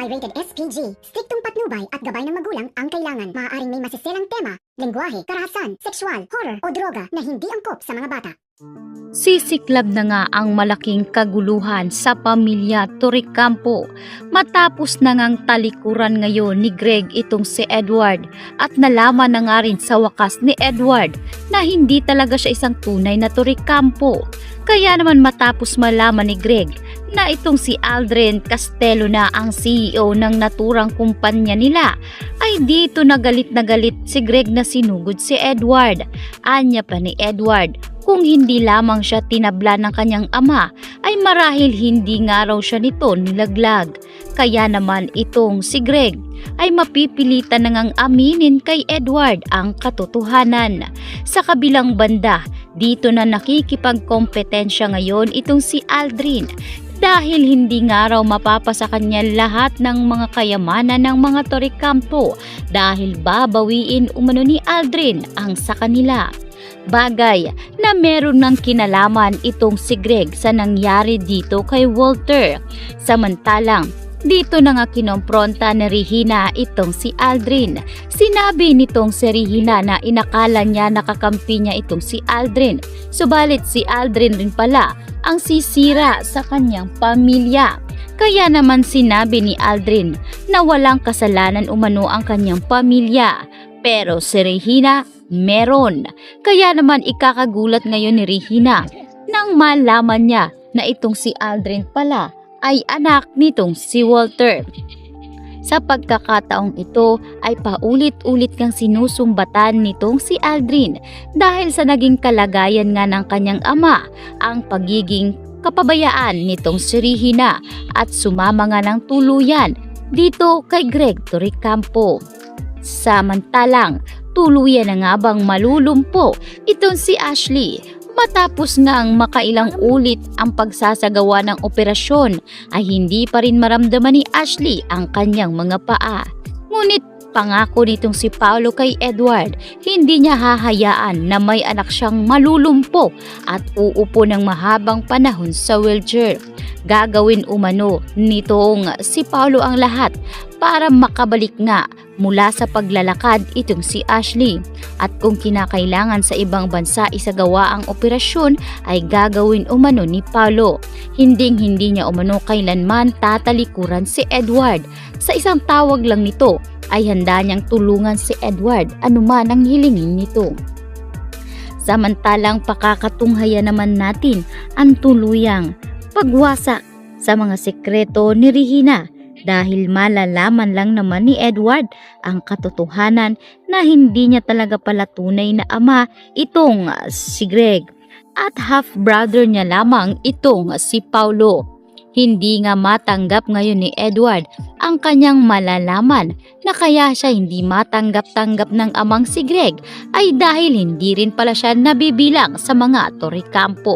rated SPG. Striktong patnubay at gabay ng magulang ang kailangan. Maaaring may masiselang tema, lengguwahe, karahasan, sexual, horror o droga na hindi angkop sa mga bata. Sisiklab na nga ang malaking kaguluhan sa pamilya Torrecampo matapos na ngang talikuran ngayon ni Greg itong si Edward at nalaman na nga rin sa wakas ni Edward na hindi talaga siya isang tunay na Torrecampo. Kaya naman matapos malaman ni Greg na itong si Aldrin Castelo na ang CEO ng naturang kumpanya nila, ay dito na galit si Greg na sinugod si Edward. Anya pa ni Edward, kung hindi lamang siya tinabla ng kanyang ama, ay marahil hindi nga raw siya nito nilaglag. Kaya naman itong si Greg ay mapipilitan na ngang aminin kay Edward ang katotohanan. Sa kabilang banda, dito na nakikipagkompetensya ngayon itong si Aldrin dahil hindi nga raw mapapasa kanya lahat ng mga kayamanan ng mga Torrecampo dahil babawiin umano ni Aldrin ang sa kanila. Bagay na meron ng kinalaman itong si Greg sa nangyari dito kay Walter. Samantalang dito na nga kinompronta ni Regina itong si Aldrin. Sinabi nitong si Regina na inakala niya nakakampi niya itong si Aldrin. Subalit si Aldrin rin pala ang sisira sa kanyang pamilya. Kaya naman sinabi ni Aldrin na walang kasalanan umano ang kanyang pamilya. Pero si Regina meron. Kaya naman ikakagulat ngayon ni Regina nang malaman niya na itong si Aldrin pala ay anak nitong si Walter. Sa pagkakataong ito ay paulit-ulit kang sinusumbatan nitong si Aldrin dahil sa naging kalagayan nga ng kanyang ama ang pagiging kapabayaan nitong si Regina at sumama nga ng tuluyan dito kay Greg Torrecampo. Samantalang tuluyan na nga bang malulumpo itong si Ashley matapos ngang makailang ulit ang pagsasagawa ng operasyon ay hindi pa rin maramdaman ni Ashley ang kanyang mga paa. Ngunit pangako nitong si Paolo kay Edward, hindi niya hahayaan na may anak siyang malulumpo at uupo ng mahabang panahon sa wheelchair. Gagawin umano nitong si Paolo ang lahat para makabalik nga mula sa paglalakad itong si Ashley. At kung kinakailangan sa ibang bansa isagawa ang operasyon ay gagawin umano ni Paolo. Hindi niya umano kailanman tatalikuran si Edward. Sa isang tawag lang nito ay handa niyang tulungan si Edward anuman ang hilingin nito. Samantalang pakakatunghayan naman natin ang tuluyang pagwasak sa mga sekreto ni Regina dahil malalaman lang naman ni Edward ang katotohanan na hindi niya talaga pala tunay na ama itong si Greg at half-brother niya lamang itong si Paolo. Hindi nga matanggap ngayon ni Edward ang kanyang malalaman na kaya siya hindi matanggap-tanggap ng amang si Greg ay dahil hindi rin pala siya nabibilang sa mga Torrecampo.